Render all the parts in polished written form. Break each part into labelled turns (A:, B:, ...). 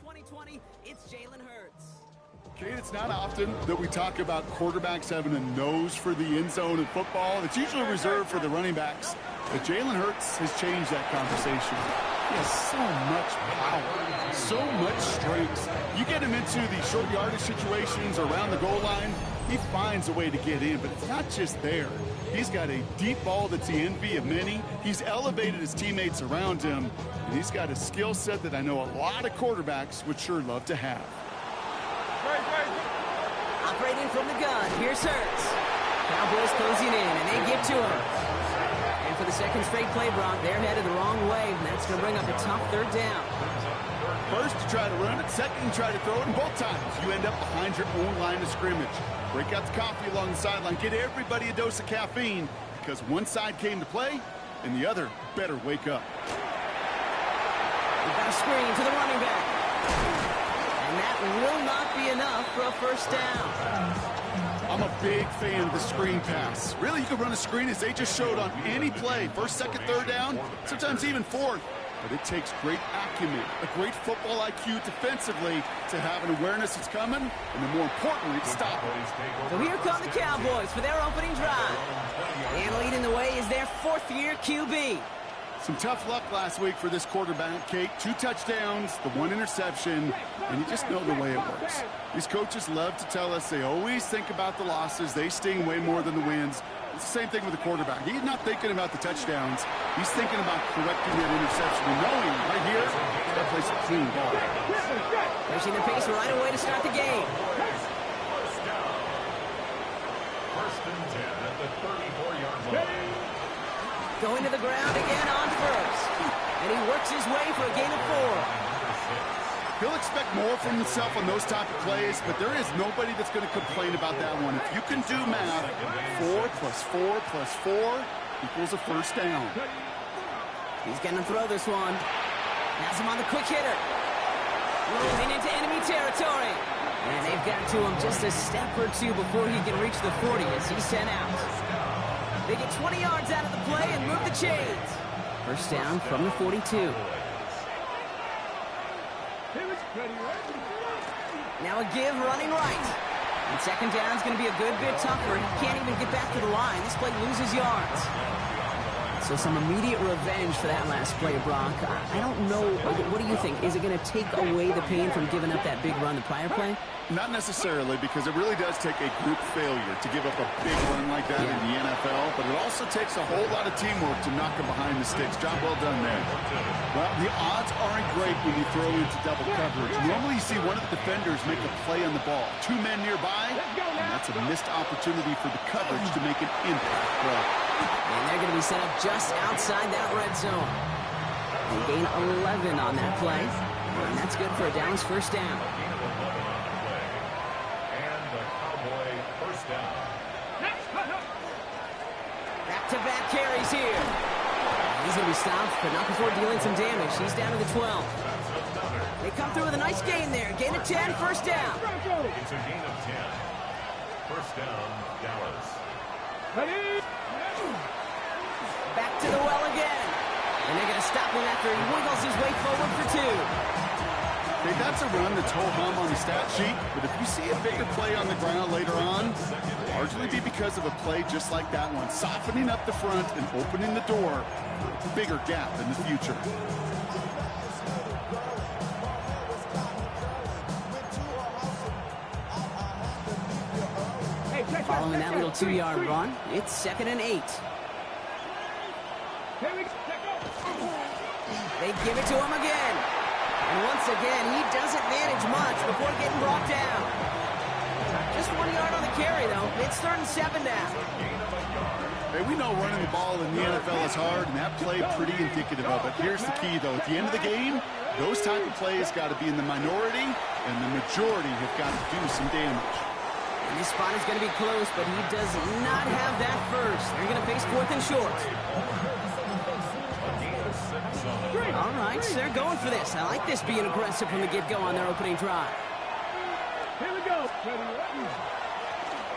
A: 2020, it's Jalen Hurts.
B: Kate, it's not often that we talk about quarterbacks having a nose for the end zone in football. It's usually reserved for the running backs. But Jalen Hurts has changed that conversation. He has so much power, so much strength. You get him into the short yardage situations around the goal line, he finds a way to get in, but it's not just there. He's got a deep ball that's the envy of many. He's elevated his teammates around him, and he's got a skill set that I know a lot of quarterbacks would sure love to have.
A: Operating from the gun, here's Hurts. Cowboys closing in, and they give to him. And for the second straight play, Brock, they're headed the wrong way, and that's going to bring up a tough third down.
B: First, you try to run it. Second, you try to throw it. And both times, you end up behind your own line of scrimmage. Break out the coffee along the sideline. Get everybody a dose of caffeine, because one side came to play, and the other better wake up.
A: We've got a screen to the running back. And that will not be enough for a first down.
B: I'm a big fan of the screen pass. Really, you can run a screen as they just showed on any play. First, second, third down, sometimes even fourth. But it takes great acumen, a great football IQ defensively to have an awareness it's coming, and then more importantly, to stop it.
A: So here come the Cowboys for their opening drive. And leading the way is their fourth-year QB.
B: Some tough luck last week for this quarterback, Kate. 2 touchdowns, the 1 interception, and you just know the way it works. These coaches love to tell us they always think about the losses. They sting way more than the wins. It's the same thing with the quarterback. He's not thinking about the touchdowns. He's thinking about correcting that interception and knowing right here, he's got to play some clean ball.
A: Pushing the pace right away to start the game.
C: First and 10 at the 34-yard line.
A: Going to the ground again on first. And he works his way for a gain of 4.
B: He'll expect more from himself on those type of plays, but there is nobody that's going to complain about that one. If you can do math, 4 plus 4 plus 4 equals a first down.
A: He's going to throw this one. Has him on the quick hitter. Rolling into enemy territory. And they've got to him just a step or two before he can reach the 40 as he's sent out. They get 20 yards out of the play and move the chains. First down from the 42. Now a give running right. And second down is going to be a good bit tougher. He can't even get back to the line. This play loses yards. So some immediate revenge for that last play, Brock. I don't know. What do you think? Is it going to take away the pain from giving up that big run the prior play?
B: Not necessarily, because it really does take a group failure to give up a big run like that in the NFL, but it also takes a whole lot of teamwork to knock him behind the sticks. Job well done there. Well, the odds aren't great when you throw into double coverage. Normally you see one of the defenders make a play on the ball. 2 men nearby, and that's a missed opportunity for the coverage to make an impact play.
A: And they're going to be set up just outside that red zone. They gain 11 on that play, and that's good for a Dallas first down. Back-to-back carries here. He's going to be stopped, but not before dealing some damage. He's down to the 12. They come through with a nice gain there. Gain of 10, first down.
C: It's a gain of 10. First down, Dallas.
A: Back to the well again. And they're going to stop him after he wiggles his way forward for 2.
B: Okay, that's a run that's ho-hum on the stat sheet, but if you see a bigger play on the ground later on, largely be because of a play just like that one, softening up the front and opening the door for a bigger gap in the future.
A: Following that little 2-yard run, it's 2nd and 8. They give it to him again. And once again, he doesn't manage much before getting brought down. Just 1 yard on the carry, though. It's 3rd and 7 now.
B: Hey, we know running the ball in the NFL is hard, and that play pretty indicative of it. Here's the key, though. At the end of the game, those type of plays got to be in the minority, and the majority have got to do some damage.
A: And this spot is going to be close, but he does not have that first. They're going to face 4th and short. All right, so they're going for this. I like this being aggressive from the get-go on their opening drive.
D: Here we go.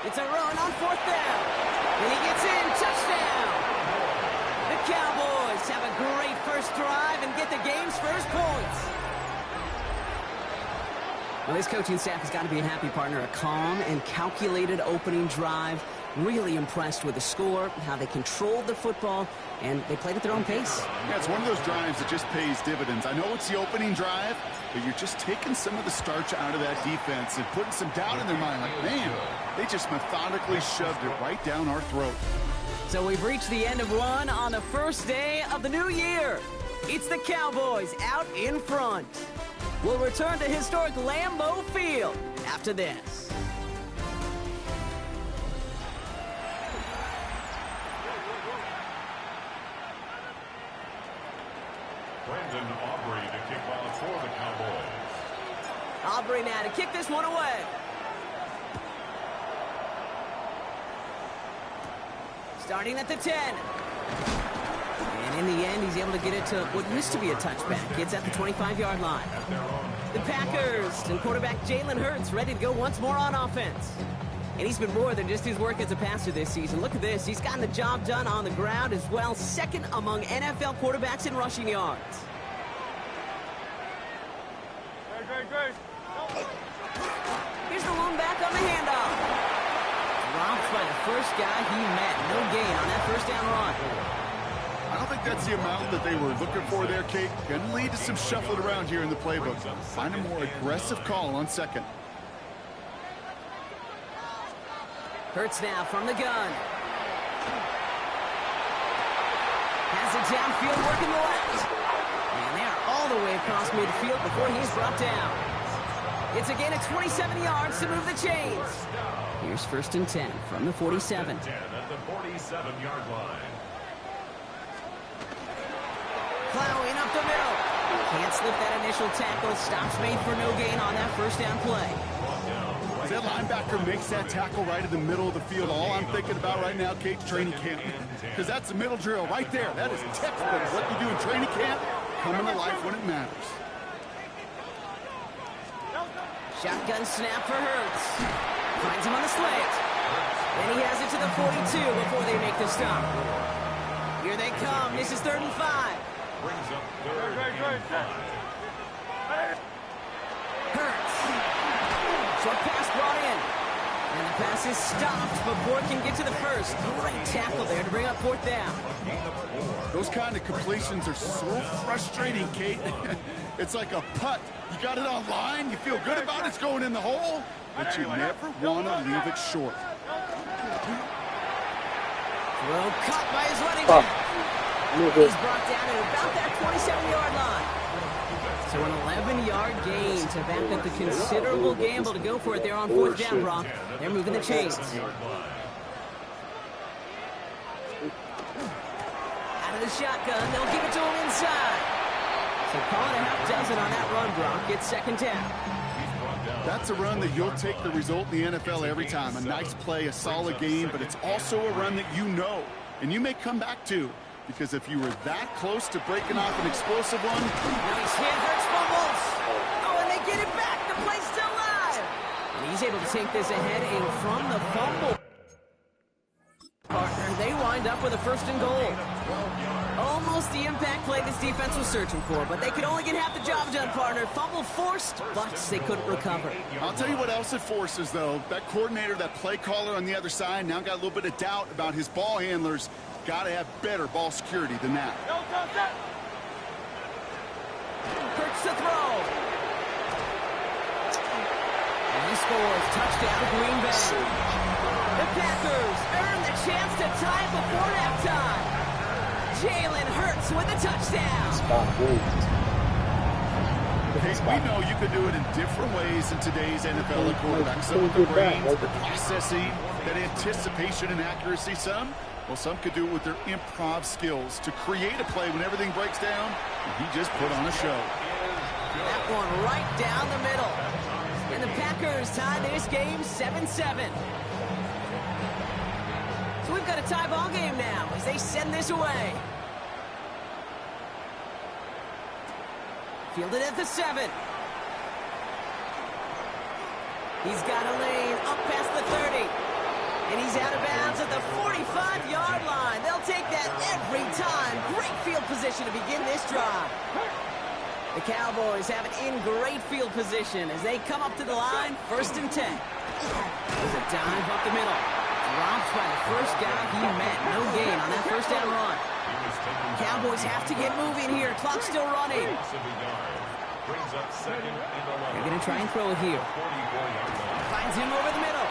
A: It's a run on 4th down. And he gets in. Touchdown. The Cowboys have a great first drive and get the game's first points. Well, this coaching staff has got to be a happy partner. A calm and calculated opening drive. Really impressed with the score, how they controlled the football, and they played at their own pace.
B: Yeah, it's one of those drives that just pays dividends. I know it's the opening drive, but you're just taking some of the starch out of that defense and putting some doubt in their mind. Like, man, they just methodically shoved it right down our throat.
A: So we've reached the end of one on the first day of the new year. It's the Cowboys out in front. We'll return to historic Lambeau Field after this.
C: Brandon Aubrey to kick off for the Cowboys.
A: Aubrey now to kick this one away. Starting at the 10. And in the end, he's able to get it to what used to be a touchback. It's at the 25-yard line. The Packers and quarterback Jalen Hurts ready to go once more on offense. And he's been more than just his work as a passer this season. Look at this. He's gotten the job done on the ground as well. Second among NFL quarterbacks in rushing yards. Here's the lone back on the handoff. Dropped by the first guy he met. No gain on that first down run.
B: I don't think that's the amount that they were looking for there, Kate. Going to lead to some shuffling around here in the playbook. Find a more aggressive call on second.
A: Hurts now from the gun. Has it downfield working the left. And they're all the way across midfield before he's brought down. It's a gain of 27 yards to move the chains. Here's first and 10 from the 47.
C: 10 at the 47-yard line.
A: Plowing up the middle. Can't slip that initial tackle. Stops made for no gain on that first down play.
B: As that linebacker makes that tackle right in the middle of the field, all I'm thinking about right now, Kate, training camp. Because that's the middle drill right there. That is textbook. What you do in training camp, coming to life when it matters.
A: Shotgun snap for Hurts. Finds him on the slant. And he has it to the 42 before they make the stop. Here they come. This is 3rd and 5.
C: Brings up 3rd and 5.
A: Hurts. Short pass brought in. And the pass is stopped before it can get to the first. Great tackle there to bring up 4th down.
B: Those kind of completions are so frustrating, Kate. It's like a putt. You got it on line, you feel good about it's going in the hole, but you never want to leave it short.
A: Throw caught by his running back. He's brought down at about that 27-yard line. So an 11-yard gain to back up the considerable gamble to go for it there on 4th down, Brock. They're moving the chains. Out of the shotgun, they'll give it to him inside. So call it a half dozen on that run, Brock. It's 2nd down.
B: That's a run that you'll take the result in the NFL every time. A nice play, a solid game, but it's also a run that you know, and you may come back to. Because if you were that close to breaking off an explosive one...
A: Now he's hit, Hurts fumbles. Oh, and they get it back. The play's still live. And he's able to take this ahead and from the fumble partner, they wind up with a 1st and goal. Almost the impact play this defense was searching for, but they could only get half the job done, partner. Fumble forced, but they couldn't recover.
B: I'll tell you what else it forces, though. That coordinator, that play caller on the other side, now got a little bit of doubt about his ball handlers. Got to have better ball security than that.
A: Hurts to throw. And he scores. Touchdown, Green Bay. The Packers earn the chance to tie before halftime. Jalen Hurts with a touchdown.
B: Hey, we know you can do it in different ways in today's NFL at quarterback. Some with the brains, the processing, that anticipation and accuracy. Some could do it with their improv skills to create a play when everything breaks down. And he just put on a show.
A: That one right down the middle. And the Packers tie this game 7-7. So we've got a tie ball game now as they send this away. Fielded at the 7. He's got a lane up past the 30. And he's out of bounds at the 45-yard line. They'll take that every time. Great field position to begin this drive. The Cowboys have it in great field position as they come up to the line, 1st and 10. There's a dive up the middle. Dropped by the first guy he met. No gain on that first down run. Cowboys have to get moving here. Clock's still running. They're going to try and throw it here. Finds him over the middle.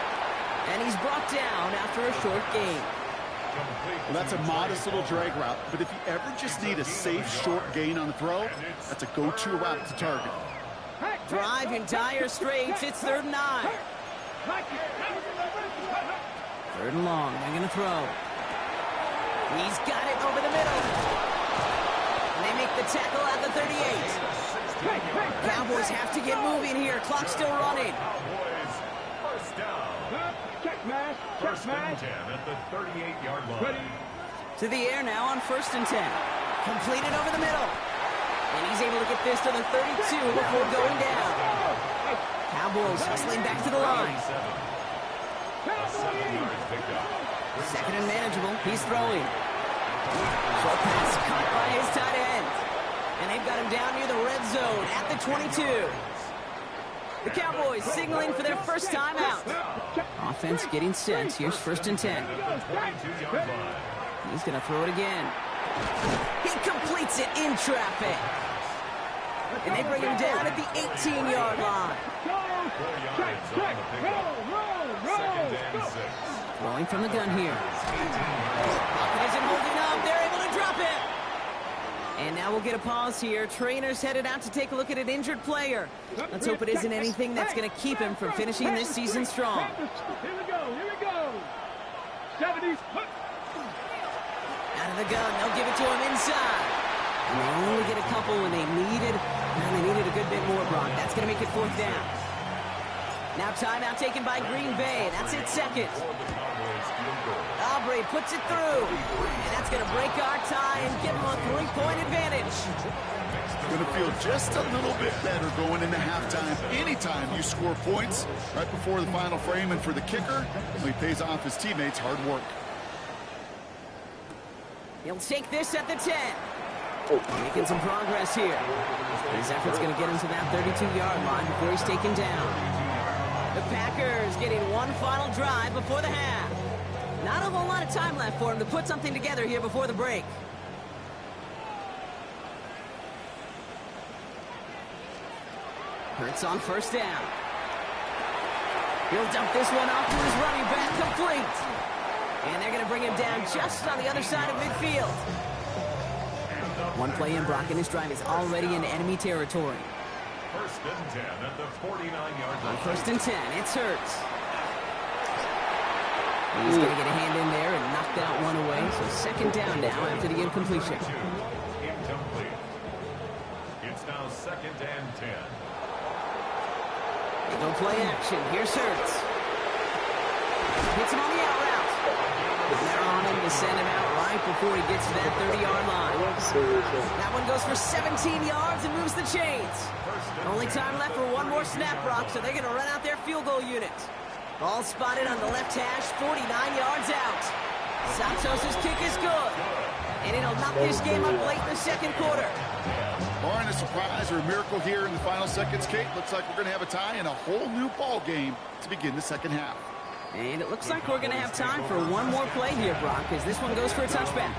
A: And he's brought down after a short gain.
B: Well, that's a modest little drag route, but if you ever just need a safe short gain on the throw, that's a go-to route to target.
A: Drive entire straights. It's 3rd and 9. 3rd and long. They're going to throw. He's got it over the middle. And they make the tackle at the 38. Cowboys have to get moving here. Clock's still running.
C: First down. First and 10 at the 38-yard line.
A: To the air now on 1st and 10. Completed over the middle. And he's able to get this to the 32 before going down. Cowboys hustling back to the line.
C: 7 yards picked up.
A: 2nd and manageable. He's throwing. Short pass caught by his tight end. And they've got him down near the red zone at the 22. The Cowboys signaling for their first time out. Offense getting set. Here's 1st and 10. He's going to throw it again. He completes it in traffic. And they bring him down at the 18-yard line.
C: 4 yards on the pickup. 2nd and 6.
A: Throwing from the gun here. Pocket isn't holding up. They're able to drop it. And now we'll get a pause here. Trainers headed out to take a look at an injured player. Let's hope it isn't anything that's going to keep him from finishing this season strong.
D: Here we go. 70s.
A: Out of the gun, they'll give it to him inside. And they only get a couple when they needed a good bit more, Brock. That's going to make it 4th down. Now timeout taken by Green Bay. That's it, 2nd. Aubrey puts it through. And that's going to break our tie and give them a 3-point advantage.
B: Going to feel just a little bit better going into halftime. Anytime you score points right before the final frame, and for the kicker, he pays off his teammates' hard work.
A: He'll take this at the 10. Making some progress here. His effort's going to get him to that 32-yard line before he's taken down. The Packers getting one final drive before the half. Not a whole lot of time left for him to put something together here before the break. Hurts on 1st down. He'll dump this one off to his running back, complete. And they're going to bring him down just on the other side of midfield. One play in, Brock, and this drive is already in enemy territory.
C: 1st and 10 at the 49-yard line.
A: On 1st and 10, it's Hurts. He's going to get a hand in there and knock that one away. So 2nd down now after the incompletion.
C: Incomplete. It's now 2nd and 10.
A: They go play action. Here's Hurts. Hits him on the out route. They're on him to send him out right before he gets to that 30-yard line. That one goes for 17 yards and moves the chains. Only time left for one more snap, Brock, so they're going to run out their field goal unit. Ball spotted on the left hash, 49 yards out. Santos' kick is good. And it'll knock this game up late in the 2nd quarter.
B: Barring a surprise or a miracle here in the final seconds, Kate, looks like we're going to have a tie and a whole new ball game to begin the 2nd half.
A: And it looks like we're going to have time for one more play here, Brock, as this one goes for a touchback.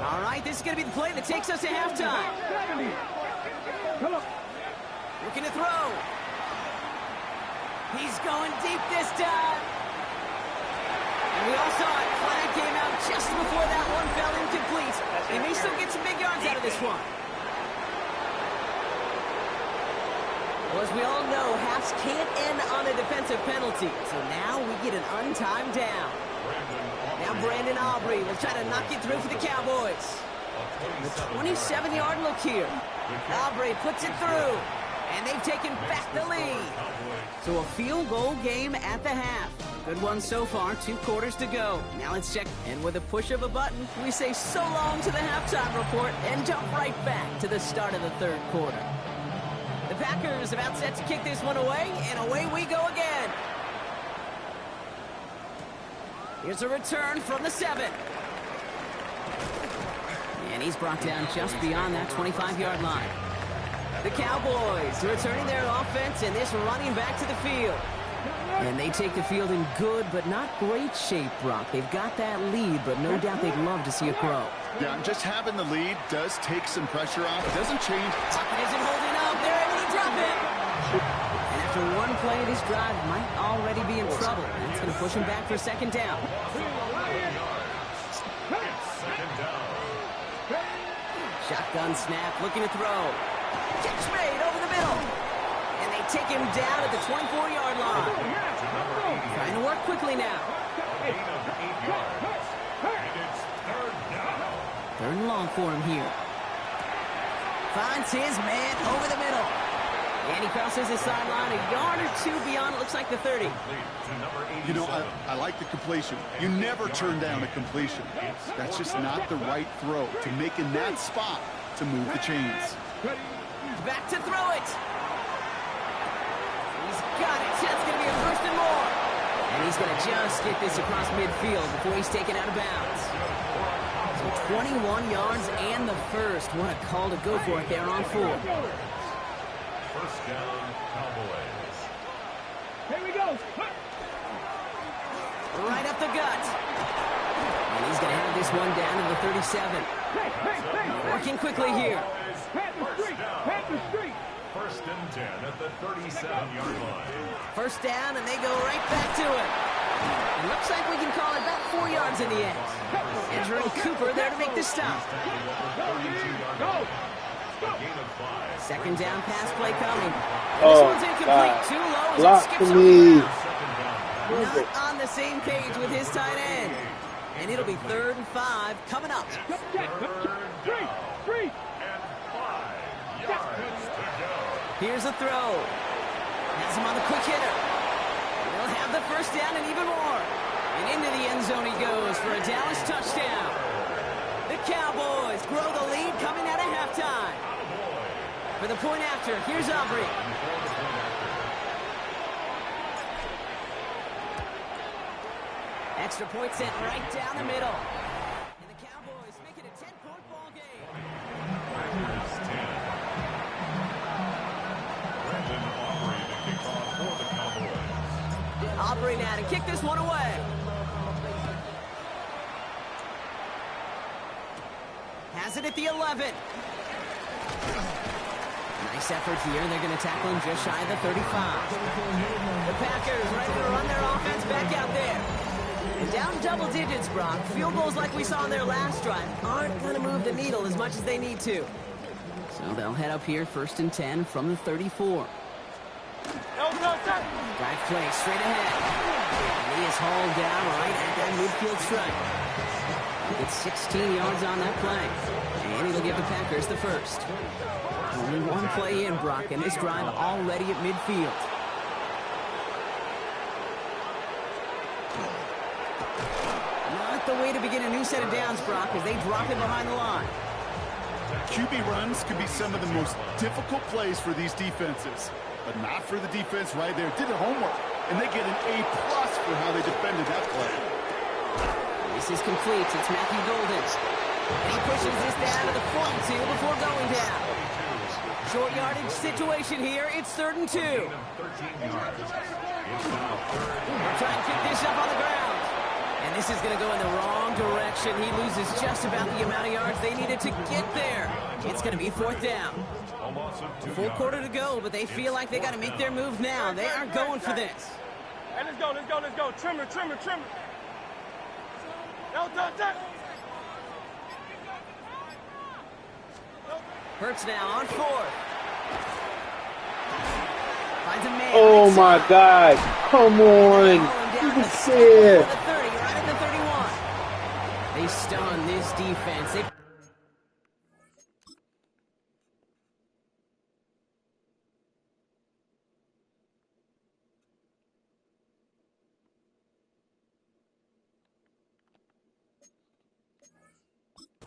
A: All right, this is going to be the play that takes us to halftime. Looking to throw. He's going deep this time. And we all saw it. Flag came out just before that one fell incomplete. He may still get some big yards out of this one. Well, as we all know, halves can't end on a defensive penalty. So now we get an untimed down. Now Brandon Aubrey will try to knock it through for the Cowboys. The 27-yard look here. Aubrey puts it through. And they've taken back the lead. So a field goal game at the half. Good one so far, 2 quarters to go. Now let's check. And with a push of a button, we say so long to the halftime report and jump right back to the start of the 3rd quarter. The Packers about set to kick this one away, and away we go again. Here's a return from the 7. And he's brought down just beyond that 25-yard line. The Cowboys returning their offense and this running back to the field. And they take the field in good but not great shape, Brock. They've got that lead, but no doubt they'd love to see it grow.
B: Yeah, just having the lead does take some pressure off. It doesn't change.
A: Pocket isn't holding up. They're able to drop it. And after one play, this drive might already be in trouble. That's going to push him back for second down. Shotgun snap, looking to throw. Catch made over the middle. And they take him down at the 24-yard line. Trying to work quickly now. Third and long for him here. Finds his man over the middle. And he crosses the sideline a yard or two beyond, it looks like the 30.
B: You know, I like the completion. You never turn down a completion. That's just not the right throw to make in that spot to move the chains.
A: Back to throw it. He's got it. That's going to be a first and more. And he's going to just get this across midfield before he's taken out of bounds. So 21 yards and the first. What a call to go for it there on 4.
C: First down, Cowboys.
D: Here we go.
A: Right up the gut. And he's going to have this one down to the 37. Working quickly here.
D: Pat the street.
C: First and 10 at the 37-yard line.
A: First down, and they go right back to it. It looks like we can call it about 4 yards in the end. Andrew Cooper there to make the stop.
D: Go.
A: Second down pass play coming.
E: Oh,
A: this one's incomplete.
E: God.
A: Too low as
E: Block
A: it skips
E: for
A: over
E: me.
A: the ground. Not on the same page with his tight end. And it'll be 3rd and 5 coming up.
D: Street.
A: Here's a throw. Has him on the quick hitter. They'll have the first down and even more. And into the end zone he goes for a Dallas touchdown. The Cowboys grow the lead coming out of halftime. For the point after, here's Aubrey. Extra point sent right down the middle. And the Cowboys make it a 10-point ball game. Aubrey now to kick this one away. Has it at the 11. Nice effort here. They're going to tackle him just shy of the 35. The Packers ready to run their offense back out there. And down double digits, Brock. Field goals like we saw in their last drive aren't going to move the needle as much as they need to. So they'll head up here 1st and 10 from the 34. Drive play straight ahead. And he is hauled down right at that midfield stripe. It's 16 yards on that play. And it'll give the Packers the first. Only one play in, Brock, and this drive already at midfield. Not the way to begin a new set of downs, Brock, as they drop it behind the line.
B: QB runs could be some of the most difficult plays for these defenses, but not for the defense right there. Did their homework, and they get an A+ for how they defended that play.
A: This is complete. It's Matthew Golden. And he pushes this down to the 42 before going down. Short yardage situation here. It's 3rd and 2. They're trying to kick this up on the ground. And this is going to go in the wrong direction. He loses just about the amount of yards they needed to get there. It's going to be 4th down. Full quarter to go, but they feel like they got to make their move now. They are going for this.
D: Hey, let's go. Trimmer.
A: Hurts now on 4th. Finds a man.
E: Oh my God. Come on. You can see it.
A: The 30, right at the 31. They stun this defense.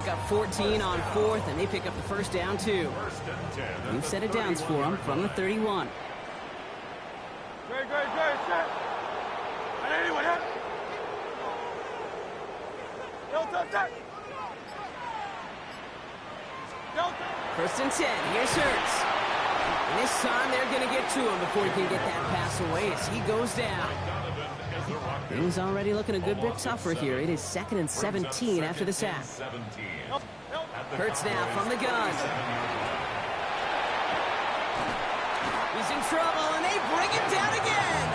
A: Got 14 on 4th, and they pick up the first down, too. New set of downs for them from the 31.
D: Great, set. Anyway,
A: First and 10. Here's Hurts. This time they're going to get to him before he can get that pass away as he goes down. Things already looking a good bit tougher here. It is 2nd and 17 after the sack. Hurts now from the gun. He's in trouble, and they bring him down again.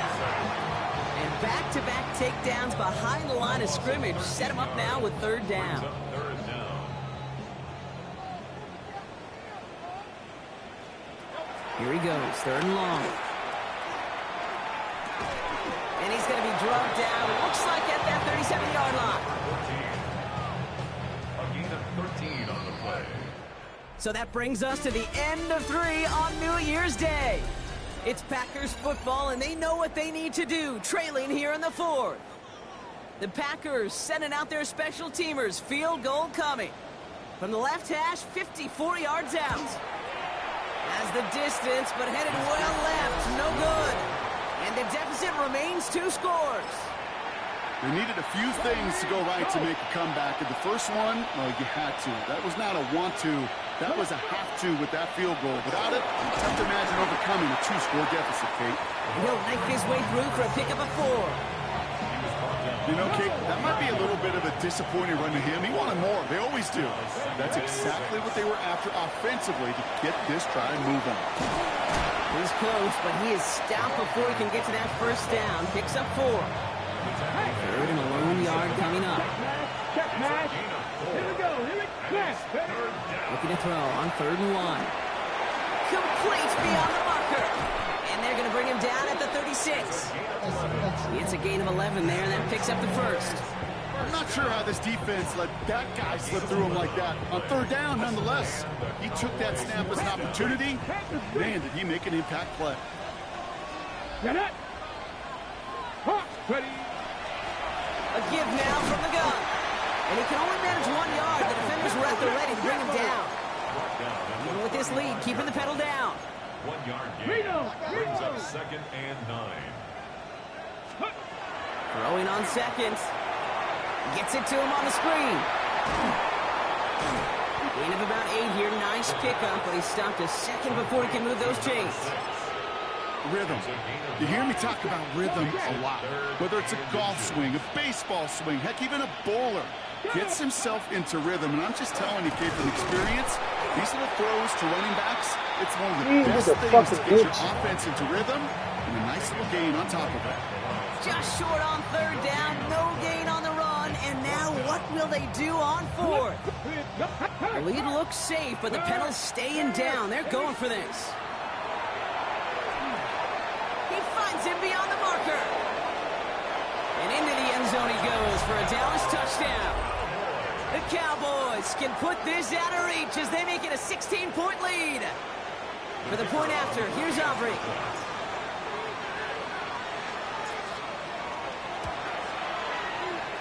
A: And back-to-back takedowns behind the line of scrimmage set him up now with 3rd down. Here he goes, 3rd and long. And he's going to be drugged down, looks like at that 37-yard line.
C: A gain of 13 on the play.
A: So that brings us to the end of 3 on New Year's Day. It's Packers football, and they know what they need to do, trailing here in the 4th. The Packers sending out their special teamers, field goal coming. From the left hash, 54 yards out. Has the distance, but headed well left, no good. And the deficit remains 2 scores.
B: They needed a few things to go right to make a comeback. And the first one, well, you had to. That was not a want-to. That was a have-to with that field goal. Without it, it's tough to imagine overcoming a 2-score deficit, Kate.
A: He'll knife his way through for a pickup of 4.
B: You know, Kate, that might be a little bit of a disappointing run to him. He wanted more. They always do. That's exactly what they were after offensively to get this drive moving.
A: He's close, but he is stopped before he can get to that 1st down. Picks up 4. 3rd and a lone yard coming up.
D: Check, man. Here we go. Here we go.
A: Looking to throw on 3rd and 1. Complete beyond the marker. And they're going to bring him down at the 36. It's a gain of 11 there, and that picks up the 1st.
B: I'm not sure how this defense let that guy slip through him like that. On 3rd down, nonetheless, he took that snap as an opportunity. Man, did he make an impact play.
D: Get it. Ready.
A: A give now from the gun. And he can only manage 1 yard. The defenders were at the ready to bring him down. Even with this lead, keeping the pedal down.
C: 1 yard gain. Brings up 2nd and 9.
A: Throwing on 2nd. Gets it to him on the screen. Gain of about 8 here. Nice pickup, but he stopped a second before he can move those chains.
B: Rhythm. You hear me talk about rhythm a lot. Whether it's a golf swing, a baseball swing, heck, even a bowler gets himself into rhythm. And I'm just telling you, kid, from experience, these little throws to running backs, it's one of the best things to get your offense into rhythm and a nice little gain on top of it.
A: Just short on 3rd down, no gain on the run, and now what will they do on 4th? The lead looks safe, but the penalty's staying down. They're going for this. He finds him beyond the marker. And into the end zone he goes for a Dallas touchdown. The Cowboys can put this out of reach as they make it a 16-point lead. For the point after, here's Aubrey.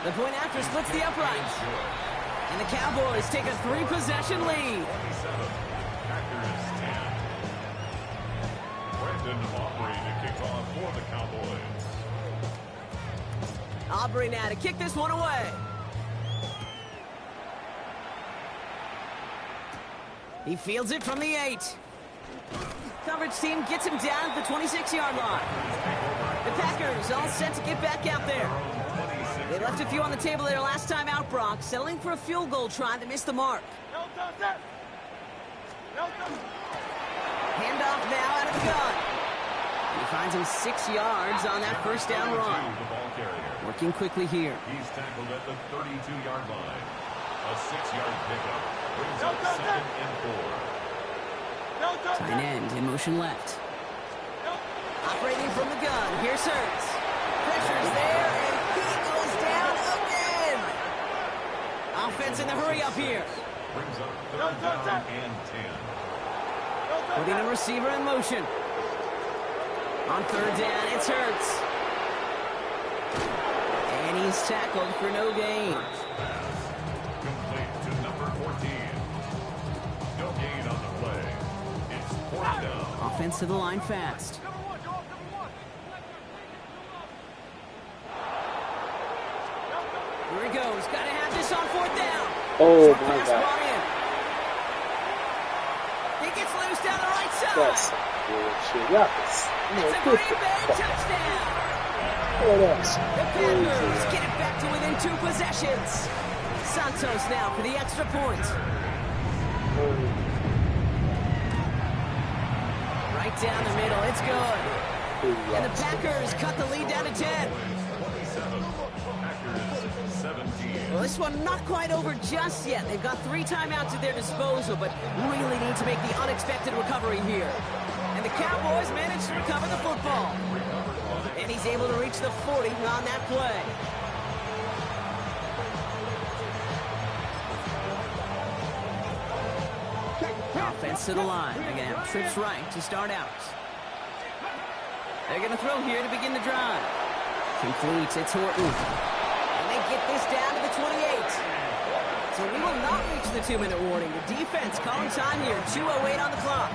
A: The point after splits the uprights. And the Cowboys take a 3-possession lead.
C: Packers 10. Brandon Aubrey to kick off for the Cowboys.
A: Aubrey now to kick this one away. He fields it from the 8. Coverage team gets him down at the 26-yard line. The Packers all set to get back out there. They left a few on the table there last time out, Brock, settling for a field goal try that missed the mark. Handoff now out of the gun. He finds him 6 yards on that 1st down run. Working quickly here.
C: He's tackled at the 32-yard line. A 6-yard pickup brings up 2nd and 4.
A: Tight end in motion left. Operating from the gun. Here's Hurts. Pressure's there, and he goes down again. Offense in the hurry up here.
C: Brings up 3rd down and 10.
A: Putting a receiver in motion. On 3rd down, it's Hurts. And he's tackled for no gain.
C: Complete to number 14. No gain on the play. It's 4th down.
A: Offense to the line fast. Here he goes. Got to have this on 4th down.
E: Oh,
A: Short
E: my
A: pass
E: God.
A: brought in. He gets loose down the right side.
E: Yes. bullshit. Y'all
A: It's a Green Bay touchdown. The Packers get it back to within 2 possessions. Santos now for the extra point. Right down the middle, it's good. And the Packers cut the lead down to 10. Well, this one not quite over just yet. They've got 3 timeouts at their disposal, but really need to make the unexpected recovery here. And the Cowboys manage to recover the football. And he's able to reach the 40 on that play. Offense to the line. They're going to have trips right to start out. They're going to throw here to begin the drive. Complete. It's Horton. And they get this down to the 28. So we will not reach the 2-minute warning. The defense calling time here. 2:08 on the clock.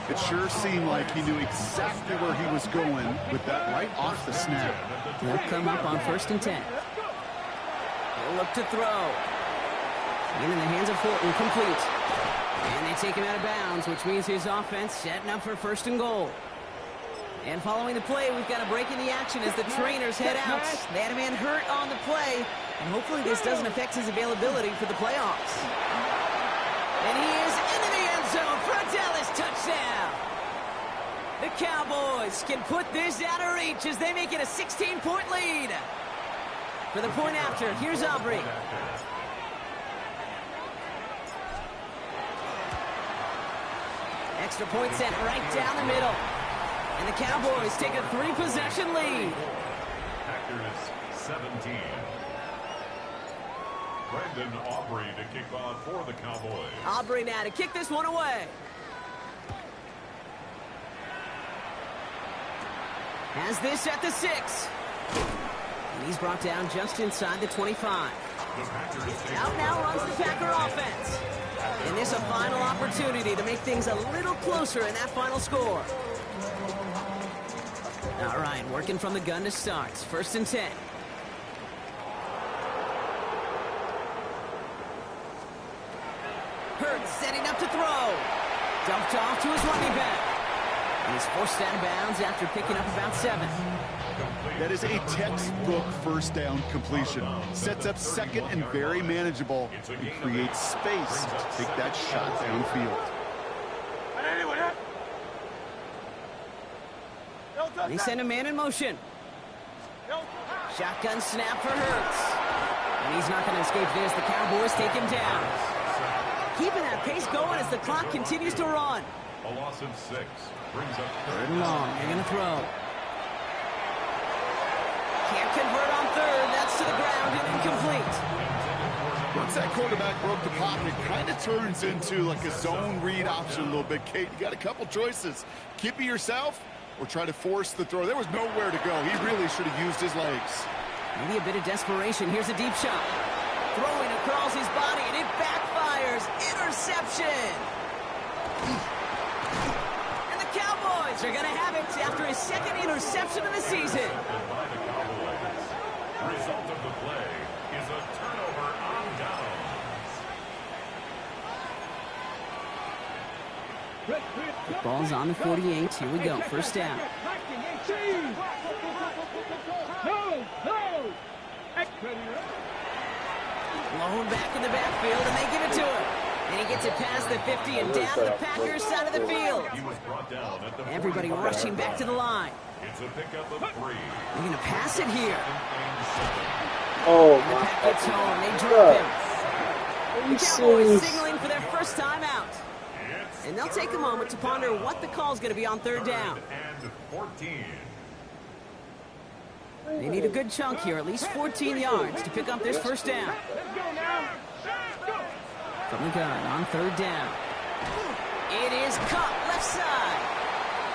B: It sure seemed like he knew exactly where he was going with that right off the snap.
A: They'll come up on 1st and 10. They'll look to throw. In the hands of Horton, complete. And they take him out of bounds, which means his offense setting up for 1st and goal. And following the play, we've got a break in the action as the trainers head out. They had a man hurt on the play, and hopefully this doesn't affect his availability for the playoffs. And he is into the end zone for a Dallas touchdown. The Cowboys can put this out of reach as they make it a 16-point lead. For the point after, here's Aubrey. Extra point sent right down the middle. And the Cowboys take a 3-possession lead.
C: Packers 17. Brandon Aubrey to kick off for the Cowboys.
A: Aubrey now to kick this one away. Has this at the 6. And he's brought down just inside the 25. Out now runs the Packer offense. And this a final opportunity to make things a little closer in that final score. All right, working from the gun to start. 1st and 10. Hurts setting up to throw. Dumped off to his running back. And he's forced out of bounds after picking up about 7.
B: That is a textbook 1st down completion. Sets up 2nd and very manageable and creates space to take that shot downfield.
A: They send a man in motion. Shotgun snap for Hurts. And he's not going to escape this. The Cowboys take him down. Keeping that pace going as the clock continues to run.
C: A loss of 6 brings up
A: 3rd and long. They're going to throw. Can't convert on 3rd. That's to the ground and incomplete.
B: Once that quarterback broke the pocket, it kind of turns into like a zone read option a little bit. Kate, you got a couple choices. Keep it yourself or try to force the throw. There was nowhere to go. He really should have used his legs.
A: Maybe a bit of desperation. Here's a deep shot. Throwing across his body, and it backfires. Interception. And the Cowboys are going to have it after his 2nd interception of the season.
C: by the Cowboys. Result of the play is a turnover on downs.
A: Ball's on the 48. Here we go. 1st down. Blown back in the backfield, and they give it to him. And he gets it past the 50 and down to the Packers side of the field.
C: He was brought down at the
A: Everybody
C: 45.
A: rushing back to the line.
C: It's a pickup of 3.
A: They're going to pass it here.
E: Oh
A: The
E: my
A: Pack gets home. They drop
E: God.
A: him.
E: Are
A: The
E: you
A: Cowboys
E: serious?
A: signaling for their first time out. And they'll take a moment to ponder what the call is going to be on 3rd down.
C: And 14.
A: They need a good chunk here, at least 14 yards to pick up this 1st down. From the gun on 3rd down. It is caught left side.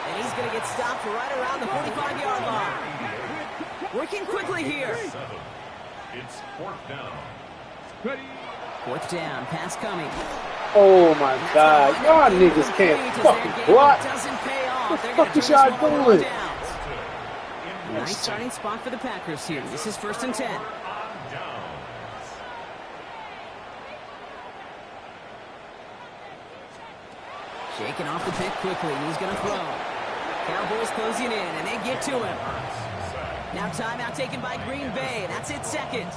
A: And he's going to get stopped right around the 45-yard line. Working quickly here.
C: 7. It's 4th down.
A: 4th down, pass coming.
E: Oh my God. Y'all niggas can't fucking block.
A: Doesn't pay off.
E: What the
A: They're
E: fuck
A: gonna
E: is
A: turn
E: y'all
A: this one over
E: doing?
A: downs. Nice starting spot for the Packers here. This is 1st and 10.
C: On downs.
A: Shaking off the pick quickly. He's going to throw. Cowboys closing in, and they get to him. Now timeout taken by Green Bay. That's its second.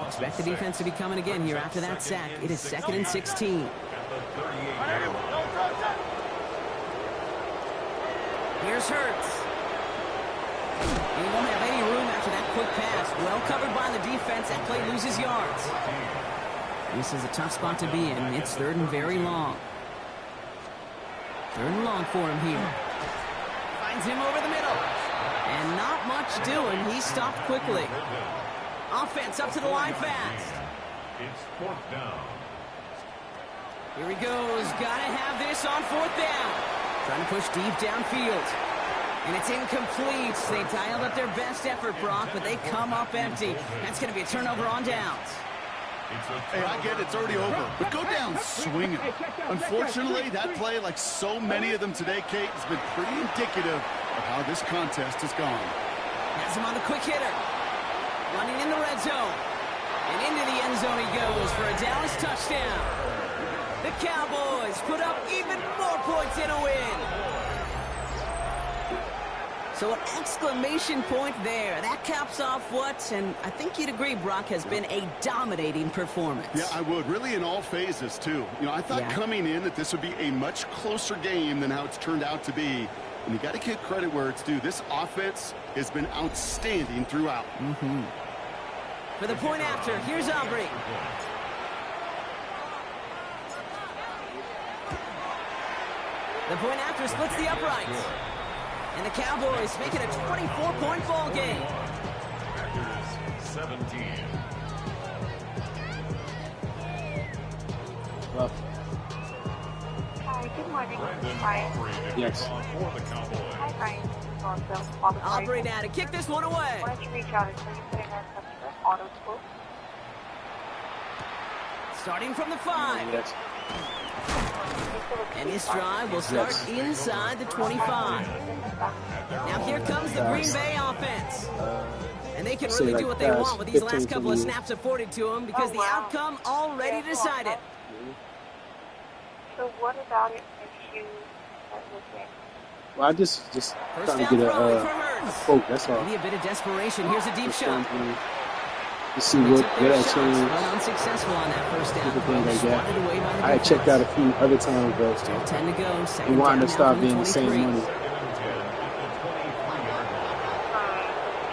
A: Expect the defense to be coming again here after that sack. It is 2nd and 16. Here's Hurts. He won't have any room after that quick pass. Well covered by the defense. That play loses yards. This is a tough spot to be in. It's 3rd and very long. 3rd and long for him here. Finds him over the middle. And not much doing. He stopped quickly. Offense up to the line fast.
C: It's 4th down.
A: Here he goes. Gotta have this on 4th down. Trying to push deep downfield. And it's incomplete. They dialed up their best effort, Brock, but they come up empty. That's going to be a turnover on downs.
B: Hey, I get it. It's already over. But go down swinging. Unfortunately, that play, like so many of them today, Kate, has been pretty indicative of how this contest has gone.
A: Has him on the quick hitter. Running in the red zone. And into the end zone he goes for a Dallas touchdown. The Cowboys put up even more points in a win. So an exclamation point there. That caps off what, and I think you'd agree, Brock, has been a dominating performance.
B: Yeah, I would. Really in all phases, too. You know, I thought coming in that this would be a much closer game than how it's turned out to be. And you got to give credit where it's due. This offense has been outstanding throughout.
A: For the point after, here's Aubrey. The point after splits the uprights. And the Cowboys make it a 24-point ball game.
C: Packers 17.
E: Well,
F: Hi, good morning.
C: Brandon
F: Ryan.
C: Aubrey to
E: Yes.
C: kick off for the Cowboys.
F: Hi, Ryan. Awesome.
A: Aubrey now to kick this one away.
F: Why don't you reach out and you put in our customer auto quote?
A: Starting from the 5.
E: yes.
A: And this drive will start inside the 25. Now here comes the Green Bay offense. And they can really do what they want with these last couple of snaps afforded to them because the outcome already decided.
F: So what about it if you start looking?
E: Well, I just
A: First
E: trying
A: down
E: to get
A: throwing for
E: a
A: Hurts.
E: quote. That's all.
A: Maybe a bit of desperation. Here's a deep shot.
E: To see
A: They
E: what
A: took their
E: that
A: shots,
E: changed.
A: but unsuccessful on that first down.
E: Everything like that.
A: Swatted away by the
E: I had checked out a
A: defense.
E: few other times, but
A: Still 10 to go.
E: we
A: Second
E: wanted
A: down
E: to
A: now
E: stop
A: from the
E: being the same
A: 23.
E: money.
C: Check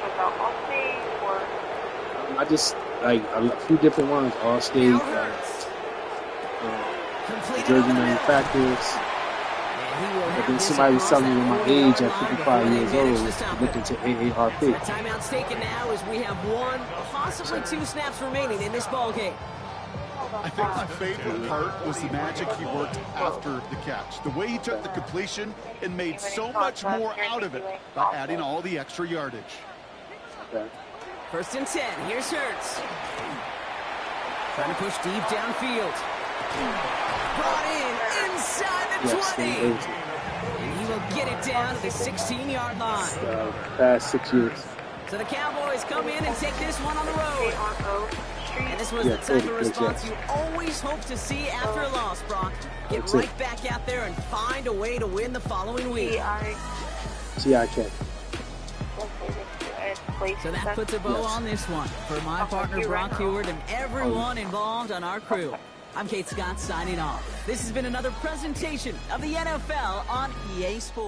F: Check out Allstate or
E: I just like a few different ones. Allstate,
A: Now Hurts. Completed
E: Jersey
A: over the middle.
E: manufacturers.
A: And he will
E: But
A: have
E: then
A: this
E: somebody was
A: across
E: telling me
A: that
E: my
A: 40-yard
E: age at
A: line
E: 55
A: before they
E: years
A: manage
E: old,
A: to stop
E: looking
A: it.
E: to
A: The
E: AARP.
A: timeout's taken now as we have one, possibly 2 snaps remaining in this ball game.
B: I think my favorite part was the magic he worked after the catch. The way he took the completion and made so much more out of it by adding all the extra yardage.
E: Okay.
A: 1st and 10. Here's Hurts. Trying to push deep downfield. Brought in inside the
E: Yes,
A: 20.
E: they-
A: And he will get it down to the 16-yard line.
E: past 6 years.
A: So the Cowboys come in and take this one on the road.
F: on Oak Street.
A: And this was
E: Yeah,
A: the type of
E: totally,
A: response
E: yeah.
A: you always hope to see after a loss, Brock. Get
E: That's
A: right
E: it.
A: back out there and find a way to win the following week.
E: TIK.
A: So that puts a bow on this one. For my partner, Brock Heward, and everyone involved on our crew, I'm Kate Scott signing off. This has been another presentation of the NFL on EA Sports.